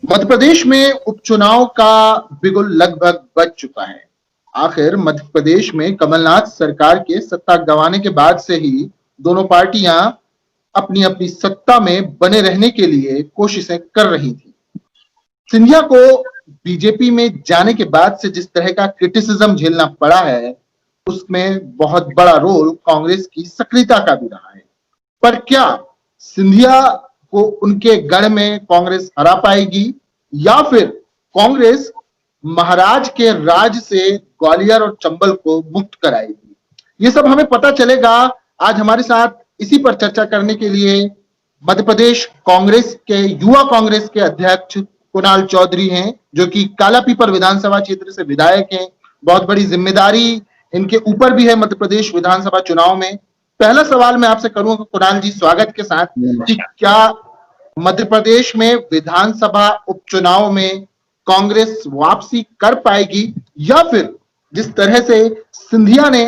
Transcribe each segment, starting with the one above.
मध्य प्रदेश में उपचुनाव का बिगुल लगभग बज चुका है। आखिर मध्य प्रदेश में कमलनाथ सरकार के सत्ता गंवाने के बाद से ही दोनों पार्टियां अपनी अपनी सत्ता में बने रहने के लिए कोशिशें कर रही थी। सिंधिया को बीजेपी में जाने के बाद से जिस तरह का क्रिटिसिज्म झेलना पड़ा है, उसमें बहुत बड़ा रोल कांग्रेस की सक्रियता का भी रहा है। पर क्या सिंधिया को उनके गढ़ में कांग्रेस हरा पाएगी या फिर कांग्रेस महाराज के राज से ग्वालियर और चंबल को मुक्त कराएगी? ये सब हमें पता चलेगा। आज हमारे साथ इसी पर चर्चा करने के लिए मध्य प्रदेश कांग्रेस के युवा कांग्रेस के अध्यक्ष कुणाल चौधरी हैं, जो कि कालापीपर विधानसभा क्षेत्र से विधायक हैं। बहुत बड़ी जिम्मेदारी इनके ऊपर भी है मध्य प्रदेश विधानसभा चुनाव में। पहला सवाल मैं आपसे करूंगा कुणाल जी, स्वागत के साथ, कि क्या मध्य प्रदेश में विधानसभा उपचुनाव में कांग्रेस वापसी कर पाएगी या फिर जिस तरह से सिंधिया ने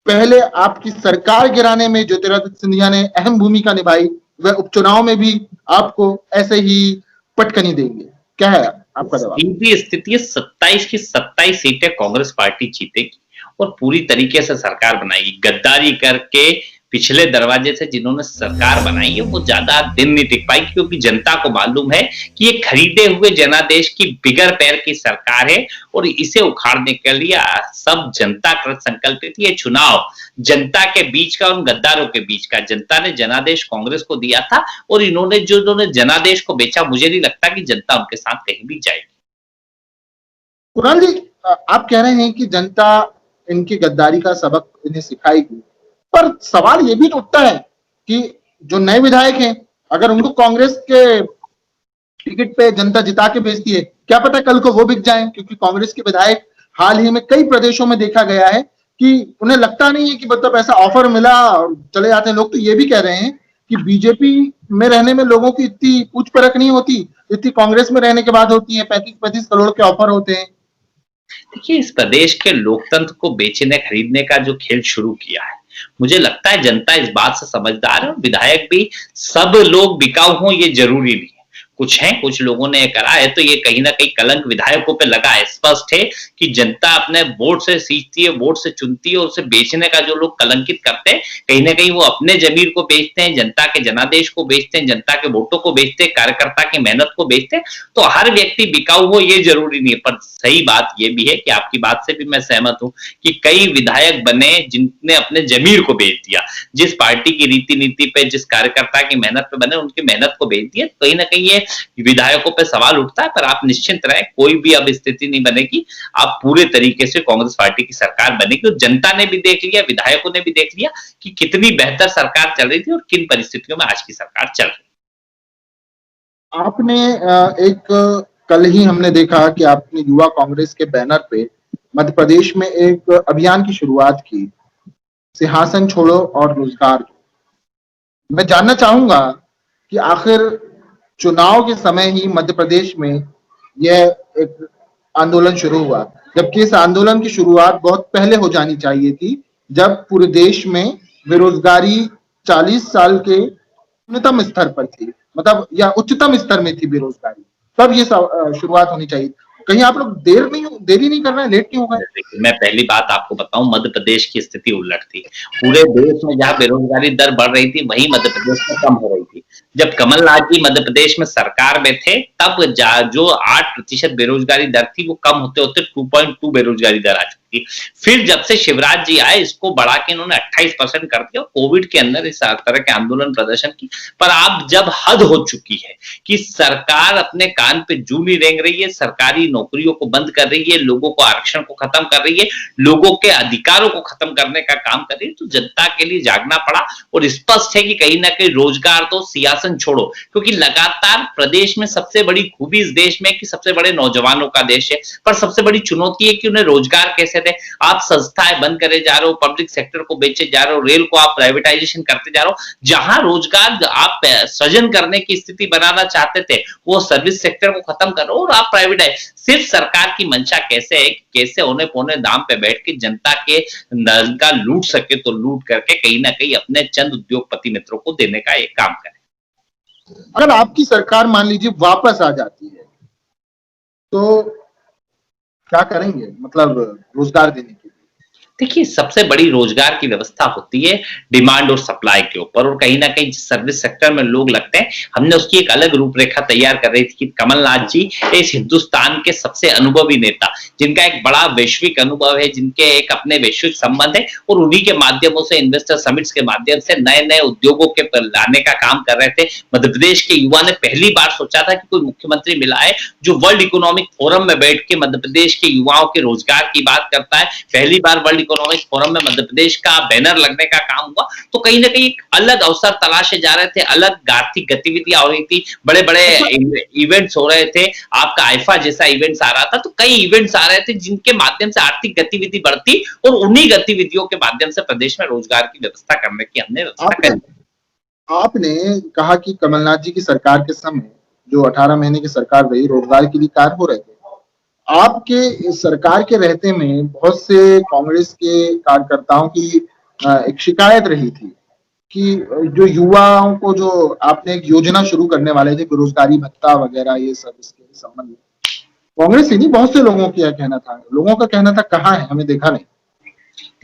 पहले आपकी सरकार गिराने में ज्योतिरादित्य सिंधिया ने अहम भूमिका निभाई, वह उपचुनाव में भी आपको ऐसे ही पटकनी देंगे? क्या है आपका जवाब? सीधी स्थिति 27 की 27 सीटें कांग्रेस पार्टी जीतेगी और पूरी तरीके से सरकार बनाएगी। गद्दारी करके पिछले दरवाजे से जिन्होंने सरकार बनाई है वो ज्यादा दिन नहीं टिक पाई, क्योंकि जनता को मालूम है कि ये खरीदे हुए जनादेश की बिगर पैर की सरकार है और इसे उखाड़ने के लिए सब जनता कृत संकल्पित। ये चुनाव जनता के बीच का, उन गद्दारों के बीच का। जनता ने जनादेश कांग्रेस को दिया था और इन्होंने जनादेश को बेचा, मुझे नहीं लगता कि जनता उनके साथ कहीं भी जाएगी। कुणाल जी, आप कह रहे हैं कि जनता इनकी गद्दारी का सबक इन्हें सिखाएगी, पर सवाल ये भी उठता है कि जो नए विधायक हैं, अगर उनको कांग्रेस के टिकट पे जनता जिता के भेजती है, क्या पता कल को वो बिक जाएं? क्योंकि कांग्रेस के विधायक हाल ही में कई प्रदेशों में देखा गया है कि उन्हें लगता नहीं है कि मतलब ऐसा ऑफर मिला और चले जाते हैं। लोग तो ये भी कह रहे हैं कि बीजेपी में रहने में लोगों की इतनी पूछ परख नहीं होती, इतनी कांग्रेस में रहने के बाद होती है। 35-35 करोड़ के ऑफर होते हैं। देखिए, इस प्रदेश के लोकतंत्र को बेचने खरीदने का जो खेल शुरू किया है, मुझे लगता है जनता इस बात से समझदार है और विधायक भी सब लोग बिकाऊ हों ये जरूरी नहीं है। कुछ हैं, कुछ लोगों ने करा है, तो ये कहीं ना कहीं कलंक विधायकों पे लगा है। स्पष्ट है कि जनता अपने वोट से सींचती है, वोट से चुनती है, और उसे बेचने का जो लोग कलंकित करते हैं, कहीं ना कहीं वो अपने जमीर को बेचते हैं, जनता के जनादेश को बेचते हैं, जनता के वोटों को बेचते हैं, कार्यकर्ता की मेहनत को बेचते हैं। तो हर व्यक्ति बिकाऊ हो ये जरूरी नहीं है। पर सही बात ये भी है कि आपकी बात से भी मैं सहमत हूं कि कई विधायक बने जिनने अपने जमीर को बेच दिया। जिस पार्टी की रीति नीति पे, जिस कार्यकर्ता की मेहनत पे बने, उनकी मेहनत को बेच दिया। कहीं ना कहीं ये विधायकों पे सवाल उठता है। पर आप निश्चिंत रहें, कोई भी अब स्थिति नहीं बनेगी। आप पूरे तरीके से कांग्रेस पार्टी की सरकार बनेगी और जनता ने भी देख लिया, विधायकों ने भी देख लिया कि कितनी बेहतर सरकार चल रही थी और किन परिस्थितियों में आज की सरकार चल रही है। आपने एक कल ही हमने देखा कि आपने युवा कांग्रेस के बैनर पे मध्य प्रदेश में एक अभियान की शुरुआत की, सिंहासन छोड़ो और रोजगार। मैं जानना चाहूंगा कि आखिर चुनाव के समय ही मध्य प्रदेश में यह एक आंदोलन शुरू हुआ, जबकि इस आंदोलन की शुरुआत बहुत पहले हो जानी चाहिए थी, जब पूरे देश में बेरोजगारी 40 साल के न्यूनतम स्तर पर थी, मतलब या उच्चतम स्तर में थी बेरोजगारी, तब ये शुरुआत होनी चाहिए। कहीं आप लोग देरी नहीं कर रहे हैं? लेट क्यों हो गए? मैं पहली बात आपको बताऊं, मध्य प्रदेश की स्थिति उलट थी। पूरे देश में जहां बेरोजगारी दर बढ़ रही थी, वहीं मध्य प्रदेश में कम हो रही थी। जब कमलनाथ जी मध्य प्रदेश में सरकार में थे, तब जो 8% बेरोजगारी दर थी, वो कम होते होते 2.2 बेरोजगारी दर आ चुकी थी। फिर जब से शिवराज जी आए, इसको बढ़ा के इन्होंने 28% कर दिया। कोविड के अंदर इस तरह के आंदोलन प्रदर्शन की। पर अब जब हद हो चुकी है कि सरकार अपने कान पे जू नहीं रेंग रही है, सरकारी नौकरियों को बंद कर रही है, लोगों को आरक्षण को खत्म कर रही है, लोगों के अधिकारों को खत्म करने का काम कर रही है, तो जनता के लिए जागना पड़ा। और स्पष्ट है कि कहीं ना कहीं रोजगार तो सियासन छोड़ो, क्योंकि लगातार प्रदेश में सबसे बड़ी खूबी इस देश में कि सबसे बड़े नौजवानों का देश है, पर सबसे बड़ी चुनौती है कि उन्हें रोजगार कैसे दे। आप संस्थाएं बंद करे जा रहे हो, पब्लिक सेक्टर को बेचे जा रहे हो, रेल को आप प्राइवेटाइजेशन करते जा रहे हो। जहां रोजगार आप सृजन करने की स्थिति बनाना चाहते थे, वो सर्विस सेक्टर को खत्म करो और आप प्राइवेटाइज। सिर्फ सरकार की मंशा कैसे है, कैसे औने पौने दाम पे बैठ के जनता के धन का लूट सके, तो लूट करके कहीं ना कहीं अपने चंद उद्योगपति मित्रों को देने का एक काम करे। अगर आपकी सरकार मान लीजिए वापस आ जाती है, तो क्या करेंगे मतलब रोजगार देने के लिए? देखिए, सबसे बड़ी रोजगार की व्यवस्था होती है डिमांड और सप्लाई के ऊपर, और कहीं न कहीं जिस सर्विस सेक्टर में लोग लगते हैं, हमने उसकी एक अलग रूपरेखा तैयार कर रही थी कि कमलनाथ जी इस हिंदुस्तान के सबसे अनुभवी नेता, जिनका एक बड़ा वैश्विक अनुभव है, जिनके एक अपने वैश्विक संबंध है, और उन्हीं के माध्यमों से इन्वेस्टर समिट्स के माध्यम से नए-नए उद्योगों के लाने का काम कर रहे थे। मध्य प्रदेश के युवा ने पहली बार सोचा था कि कोई मुख्यमंत्री मिला है जो वर्ल्ड इकोनॉमिक फोरम में बैठ के मध्य प्रदेश के युवाओं के रोजगार की बात करता है। पहली बार वर्ल्ड इकोनॉमिक फोरम में मध्य प्रदेश का बैनर लगने का काम हुआ, तो कहीं ना कहीं एक अलग अवसर तलाशे जा रहे थे, अलग आर्थिक गतिविधियां हो रही थी, बड़े बड़े अच्छा, इवेंट्स हो रहे थे। आपका आईफा जैसा इवेंट्स आ रहा था, तो कई इवेंट्स आ रहे थे जिनके माध्यम से आर्थिक गतिविधि बढ़ती, और उन्हीं गतिविधियों के माध्यम से प्रदेश में रोजगार की व्यवस्था करने की हमने व्यवस्था आपने करी। आपने कहा कि कमलनाथ जी की सरकार के समय जो 18 महीने की सरकार रही, रोजगार के लिए कार्य हो रहे थे। आपके इस सरकार के रहते में बहुत से कांग्रेस के कार्यकर्ताओं की एक शिकायत रही थी कि जो युवाओं को जो आपने एक योजना शुरू करने वाले थे, बेरोजगारी भत्ता वगैरह ये सब इसके संबंध में, कांग्रेस ही नहीं बहुत से लोगों का कहना था, लोगों का कहना था कहाँ है, हमें देखा नहीं।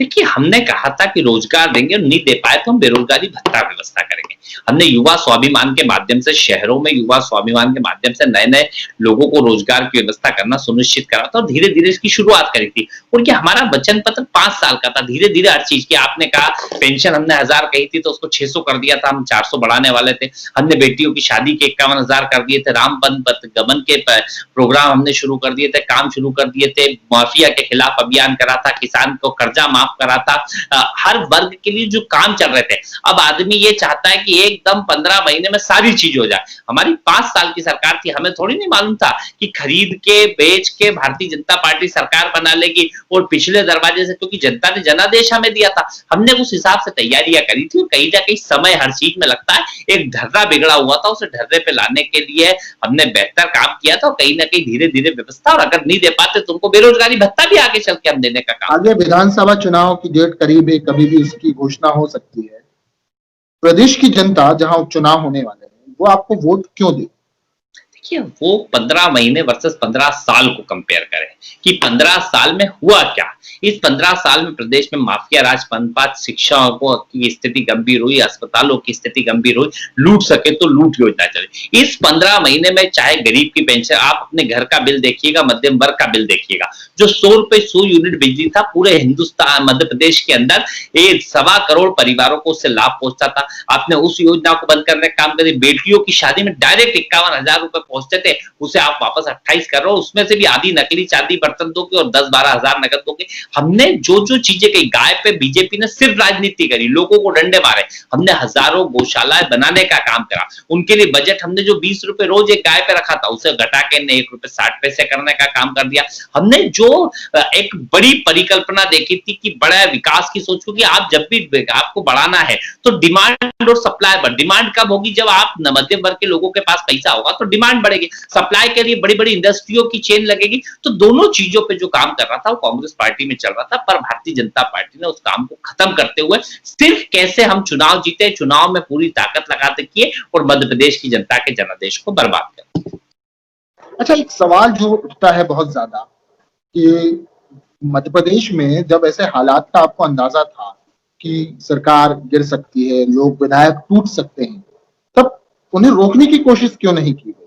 देखिए, हमने कहा था कि रोजगार देंगे और नहीं दे पाए तो हम बेरोजगारी भत्ता व्यवस्था करेंगे। हमने युवा स्वाभिमान के माध्यम से, शहरों में युवा स्वाभिमान के माध्यम से नए-नए लोगों को रोजगार की व्यवस्था करना सुनिश्चित करा था, और धीरे-धीरे इसकी शुरुआत करी थी। और ये हमारा वचन पत्र 5 साल का था। धीरे-धीरे हर चीज की, आपने कहा पेंशन हमने 1000 कही थी तो उसको 600 कर दिया था, हम 400 बढ़ाने वाले थे। हमने बेटियों की शादी के 51,000 कर दिए थे, रामपंथ गमन के प्रोग्राम हमने शुरू कर दिए थे, काम शुरू कर दिए थे, माफिया के खिलाफ अभियान करा था, किसान को कर्जा माफ करा था। हर वर्ग के लिए जो काम चल रहे थे। अब आदमी ये चाहता है कि एकदम 15 महीने में सारी चीज हो जाए। हमारी 5 साल की सरकार थी, हमें थोड़ी नहीं मालूम था कि खरीद के बेच के भारतीय जनता पार्टी सरकार बना लेगी और पिछले दरवाजे से, क्योंकि जनता ने जनादेश हमें दिया था, हमने उस हिसाब से तैयारियां करी थी। कहीं ना कहीं समय हर चीज में लगता है, एक ढर्रा बिगड़ा हुआ था, उसे ढर्रे पे लाने के लिए हमने बेहतर काम किया था, और कहीं ना कहीं धीरे धीरे व्यवस्था, और अगर नहीं दे पाते तो उनको बेरोजगारी भत्ता भी आगे चल के हम देने का काम। आगे विधानसभा चुनाव की डेट करीब है, कभी भी इसकी घोषणा हो सकती है। प्रदेश की जनता जहां उपचुनाव होने वाले हैं, वो आपको वोट क्यों दे? देखिए, वो 15 महीने वर्सेस 15 साल को कंपेयर करें कि 15 साल में हुआ क्या। इस 15 साल में प्रदेश में माफिया राज पनपा, शिक्षकों की स्थिति गंभीर हुई, अस्पतालों की स्थिति गंभीर हुई, लूट सके तो लूट योजना चली। इस 15 महीने में चाहे गरीब की पेंशन, आप अपने घर का बिल देखिएगा, मध्यम वर्ग का बिल देखिएगा, जो 100 रुपए 100 यूनिट बिजली था, पूरे हिंदुस्तान मध्य प्रदेश के अंदर 1.25 करोड़ परिवारों को उससे लाभ पहुंचता था। आपने उस योजना को बंद करने का काम कर, बेटियों की शादी में डायरेक्ट 51,000 रुपए पहुंचते थे, उसे आप वापस 28 कर रहे हो, उसमें से भी आधी नकली चांदी बर्तन दोगे और 10-12 हजार नकद दोगे। हमने जो जो चीजें कही, गाय पे बीजेपी ने सिर्फ राजनीति करी, लोगों को डंडे मारे। हमने हजारों गौशालाएं बनाने का काम करा, उनके लिए बजट हमने जो 20 रुपए रोज एक गाय पे रखा था, उसे घटा के 1 रुपए 60 पैसे करने का काम कर दिया। हमने जो एक बड़ी परिकल्पना देखी थी कि बड़ा विकास की सोच, क्योंकि आप जब भी आपको बढ़ाना है तो डिमांड और सप्लाई पर, डिमांड कब होगी जब आप मध्यम वर्ग के लोगों के पास पैसा होगा तो डिमांड बढ़ेगी, सप्लाई के लिए बड़ी बड़ी इंडस्ट्रियों की चेन लगेगी। तो दोनों चीजों पे जो काम कर रहा था वो कांग्रेस पार्टी में चल रहा था, पर भारतीय जनता पार्टी ने उस काम को खत्म करते हुए सिर्फ कैसे हम चुनाव जीते, चुनाव में पूरी ताकत लगाते किए और मध्य प्रदेश की जनता के जनादेश को बर्बाद कर। अच्छा, एक सवाल जो उठता है बहुत ज्यादा कि मध्य प्रदेश में जब ऐसे हालात का आपको अंदाजा था कि सरकार गिर सकती है, लोग विधायक टूट सकते हैं, तब उन्हें रोकने की कोशिश क्यों नहीं की गई?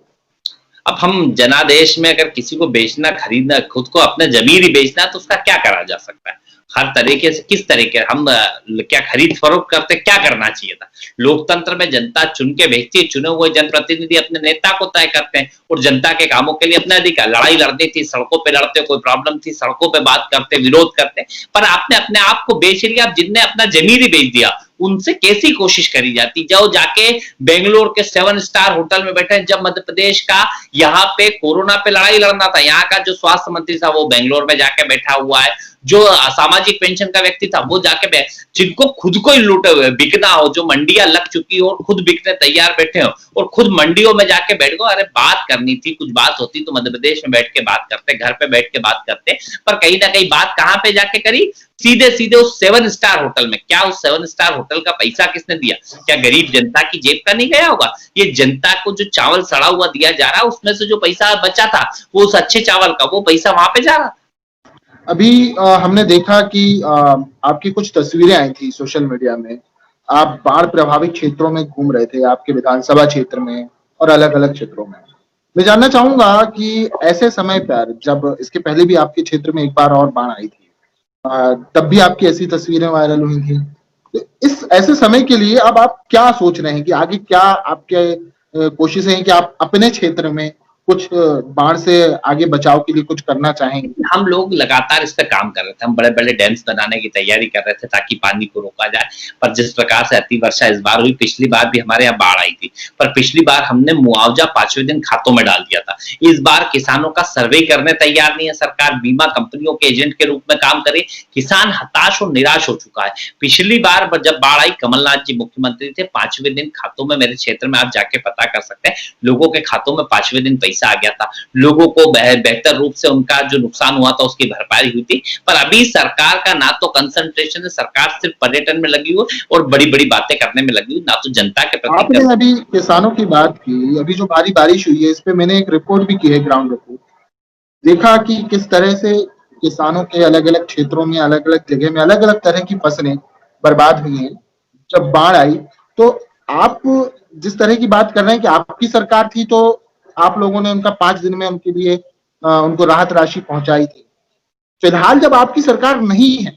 अब हम जनादेश में अगर किसी को बेचना, खरीदना, खुद को अपना जमीर ही बेचना है तो उसका क्या करा जा सकता है? हर तरीके से, किस तरीके हम क्या खरीद फरोख्त करते, क्या करना चाहिए था? लोकतंत्र में जनता चुन के भेजती है, चुने हुए जनप्रतिनिधि अपने नेता को तय करते हैं और जनता के कामों के लिए अपना अधिकार। लड़ाई लड़नी थी, सड़कों पे लड़ते, कोई प्रॉब्लम थी सड़कों पे बात करते, विरोध करते, पर आपने अपने आप को बेच लिया। अब जिनने अपना जमीर ही बेच दिया उनसे कैसी कोशिश करी जाती, जो जाके बेंगलोर के 7 स्टार होटल में बैठे, जब मध्य प्रदेश का यहाँ पे कोरोना पे लड़ाई लड़ना था, यहाँ का जो स्वास्थ्य मंत्री था वो बेंगलोर में जाके बैठा हुआ है, जो सामाजिक पेंशन का व्यक्ति था वो जाके जिनको खुद को ही लूटे हुए बिकना हो, जो मंडियां लग चुकी हो और खुद बिकने तैयार बैठे हो और खुद मंडियों में जाके बैठ गो, अरे बात करनी थी, कुछ बात होती तो मध्य प्रदेश में बैठ के बात करते, घर पे बैठ के बात करते, पर कहीं ना कहीं बात कहां पे जाके करी, सीधे सीधे उस 7 स्टार होटल में। क्या उस 7 स्टार होटल का पैसा किसने दिया? क्या गरीब जनता की जेब का नहीं गया होगा? ये जनता को जो चावल सड़ा हुआ दिया जा रहा है उसमें से जो पैसा बचा था वो उस अच्छे चावल का, वो पैसा वहां पे जा रहा। अभी हमने देखा कि आपकी कुछ तस्वीरें आई थी सोशल मीडिया में, आप बाढ़ प्रभावित क्षेत्रों में घूम रहे थे, आपके विधानसभा क्षेत्र में और अलग अलग क्षेत्रों में। मैं जानना चाहूंगा कि ऐसे समय पर, जब इसके पहले भी आपके क्षेत्र में एक बार और बाढ़ आई थी, तब भी आपकी ऐसी तस्वीरें वायरल हुई थी, तो इस ऐसे समय के लिए अब आप क्या सोच रहे हैं कि आगे क्या आपके कोशिशें हैं कि आप अपने क्षेत्र में कुछ बाढ़ से आगे बचाव के लिए कुछ करना चाहेंगे? हम लोग लगातार इस पे काम कर रहे थे, हम बड़े-बड़े डैम्स बनाने की तैयारी कर रहे थे ताकि पानी को रोका जाए, पर जिस प्रकार से अति वर्षा इस बार हुई, पिछली बार भी हमारे यहाँ बाढ़ आई थी, पर पिछली बार हमने मुआवजा 5वें दिन खातों में डाल दिया था। इस बार किसानों का सर्वे करने तैयार नहीं है सरकार, बीमा कंपनियों के एजेंट के रूप में काम करे, किसान हताश और निराश हो चुका है। पिछली बार जब बाढ़ आई, कमलनाथ जी मुख्यमंत्री थे, 5वें दिन खातों में, मेरे क्षेत्र में आप जाके पता कर सकते हैं, लोगों के खातों में 5वें दिन पैसा आ गया था। लोगों को बेहतर रूप से उनका जो नुकसान हुआ था उसकी भरपाई हुई थी, पर अभी सरकार का ना तो कंसंट्रेशन है, सरकार सिर्फ पर्यटन में लगी हुई और बड़ी-बड़ी बातें करने में लगी हुई, ना तो जनता के प्रति। आपने अभी किसानों की बात की, अभी जो भारी बारिश हुई है इस पे मैंने एक रिपोर्ट भी की है, ग्राउंड रिपोर्ट। देखा कि किस तरह से किसानों के अलग-अलग क्षेत्रों में, अलग-अलग जगह में अलग-अलग तरह की फसलें बर्बाद हुई हैं। जब बाढ़ आई तो आप जिस तरह की बात कर रहे हैं कि आपकी सरकार थी तो आप लोगों ने उनका 5 दिन में उनके लिए उनको राहत राशि पहुंचाई थी। फिलहाल जब आपकी सरकार नहीं है,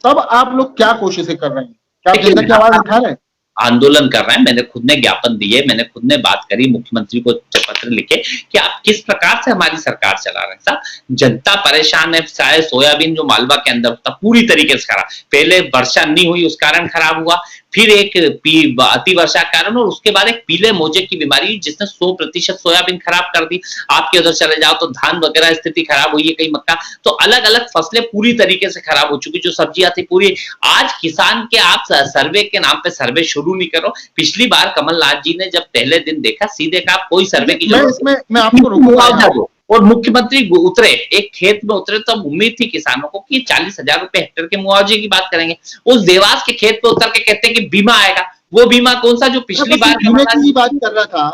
तब आप लोग क्या कोशिशें कर रहे हैं? क्या आप जनता की आवाज उठा रहे हैं? आंदोलन कर रहे हैं, मैंने खुद ने ज्ञापन दिए, मैंने खुद ने बात करी, मुख्यमंत्री को पत्र लिखे कि आप किस प्रकार से हमारी सरकार चला रहे हैं। साहब जनता परेशान है, चाहे सोयाबीन जो मालवा के अंदर होता पूरी तरीके से खराब, पहले वर्षा नहीं हुई उस कारण खराब हुआ, फिर एक अति वर्षा के कारण और उसके बाद एक पीले मोजे की बीमारी जिसने 100% सोयाबीन खराब कर दी। आपके उधर चले जाओ तो धान वगैरह स्थिति खराब हुई है, कई मक्का, तो अलग अलग फसलें पूरी तरीके से खराब हो चुकी, जो सब्जियां थी पूरी। आज किसान के आप सर्वे के नाम पे सर्वे शुरू नहीं करो। पिछली बार कमलनाथ जी ने जब पहले दिन देखा, सीधे कहा कोई सर्वे की जरूरत नहीं, मैं आपको रोकूंगा। और मुख्यमंत्री उतरे, एक खेत में उतरे, तब तो उम्मीद थी किसानों को कि 40,000 रुपए हेक्टेयर के मुआवजे की बात करेंगे। उस देवास के खेत पे उतर के कहते हैं कि बीमा आएगा। वो बीमा कौन सा जो पिछली बार बीमे की बात कर रहा था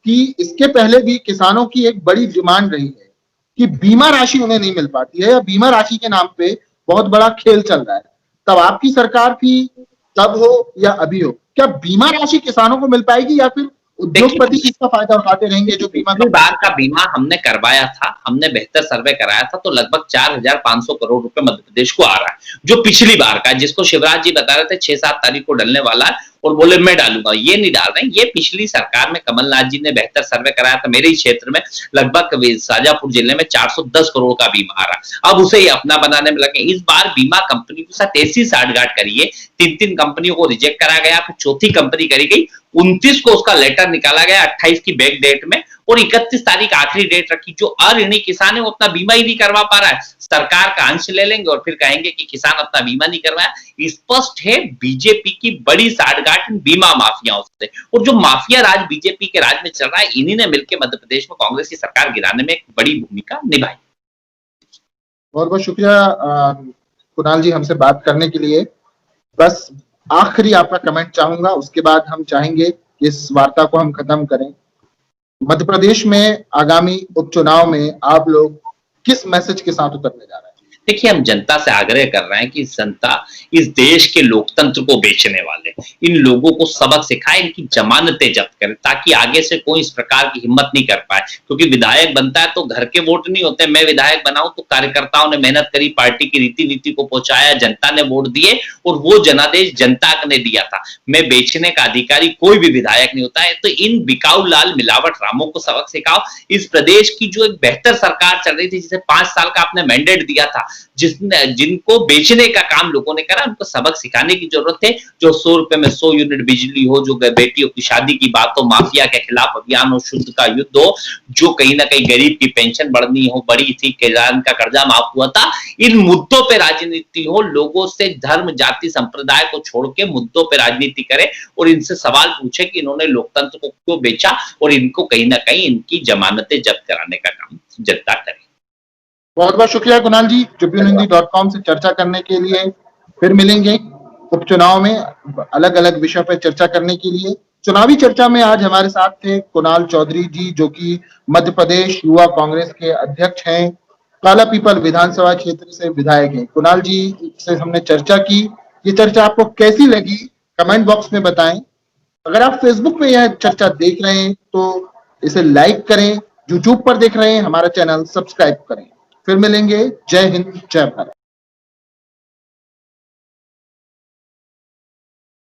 कि इसके पहले भी किसानों की एक बड़ी डिमांड रही है कि बीमा राशि उन्हें नहीं मिल पाती है, या बीमा राशि के नाम पे बहुत बड़ा खेल चल रहा है। तब आपकी सरकार थी, तब हो या अभी हो, क्या बीमा राशि किसानों को मिल पाएगी या फिर उद्योगपति इसका फायदा उठाते रहेंगे? जो बार का बीमा हमने करवाया था, हमने बेहतर सर्वे कराया था, तो लगभग 4,500 करोड़ रुपए मध्य प्रदेश को आ रहा है, जो पिछली बार का, जिसको शिवराज जी बता रहे थे 6-7 तारीख को डलने वाला है और बोले मैं डालूंगा, ये नहीं डाल रहे हैं। ये पिछली सरकार में कमलनाथ जी ने बेहतर सर्वे कराया था, मेरे ही क्षेत्र में लगभग शाजापुर जिले में 410 करोड़ का बीमा आ रहा है, अब उसे ही अपना बनाने में लगे। इस बार बीमा कंपनी के साथ ऐसी साठगांठ करी है, 3 कंपनियों को रिजेक्ट करा गया, फिर चौथी कंपनी करी गई, 29 को उसका लेटर निकाला गया, 28 की बैक डेट में, और 31 तारीख आखिरी डेट रखी। जो अऋणी किसान है वो अपना बीमा ही नहीं करवा पा रहा है, सरकार का अंश ले लेंगे और फिर कहेंगे कि किसान अपना बीमा नहीं करवाया। स्पष्ट है बीजेपी की बड़ी साठगांठ बीमा माफियाओं से, और जो माफिया राज बीजेपी के राज में चल रहा है, इन्हीं ने मिलकर मध्य प्रदेश में कांग्रेस की सरकार गिराने में एक बड़ी भूमिका निभाई। बहुत बहुत शुक्रिया कुणाल जी हमसे बात करने के लिए। बस आखिरी आपका कमेंट चाहूंगा, उसके बाद हम चाहेंगे इस वार्ता को हम खत्म करें। मध्य प्रदेश में आगामी उपचुनाव में आप लोग किस मैसेज के साथ उतरने जा रहे हैं? देखिए, हम जनता से आग्रह कर रहे हैं कि जनता इस देश के लोकतंत्र को बेचने वाले इन लोगों को सबक सिखाए, इनकी जमानतें जब्त करें, ताकि आगे से कोई इस प्रकार की हिम्मत नहीं कर पाए। क्योंकि विधायक बनता है तो घर के वोट नहीं होते, मैं विधायक बनाऊं तो कार्यकर्ताओं ने मेहनत करी, पार्टी की रीति नीति को पहुंचाया, जनता ने वोट दिए और वो जनादेश जनता ने दिया था। मैं बेचने का अधिकारी कोई भी विधायक नहीं होता है। तो इन बिकाऊ लाल मिलावट रामों को सबक सिखाओ। इस प्रदेश की जो एक बेहतर सरकार चल रही थी, जिसे 5 साल का आपने मैंडेट दिया था, जिनको बेचने का काम लोगों ने करा, उनको सबक सिखाने की जरूरत है। जो 100 रुपए में 100 यूनिट बिजली हो, जो बेटियों की शादी की बात हो, माफिया के खिलाफ अभियान हो, शुद्ध का युद्ध हो, जो कहीं ना कहीं गरीब की पेंशन बढ़ी थी, किसान का कर्जा माफ हुआ था, इन मुद्दों पे राजनीति हो, लोगों से धर्म जाति संप्रदाय को छोड़ के मुद्दों पे राजनीति करे और इनसे सवाल पूछे कि इन्होंने लोकतंत्र को क्यों बेचा और इनको कहीं ना कहीं इनकी जमानतें जब्त कराने का काम जनता करे। बहुत बहुत शुक्रिया कुणाल जी, tribunehindi.com से चर्चा करने के लिए। फिर मिलेंगे उपचुनाव में अलग अलग विषय पर चर्चा करने के लिए। चुनावी चर्चा में आज हमारे साथ थे कुणाल चौधरी जी, जो कि मध्य प्रदेश युवा कांग्रेस के अध्यक्ष हैं, काला पीपल विधानसभा क्षेत्र से विधायक हैं। कुणाल जी से हमने चर्चा की। ये चर्चा आपको कैसी लगी कमेंट बॉक्स में बताएं। अगर आप फेसबुक में यह चर्चा देख रहे हैं तो इसे लाइक करें, यूट्यूब पर देख रहे हैं हमारा चैनल सब्सक्राइब करें। फिर मिलेंगे। जय हिंद, जय भारत।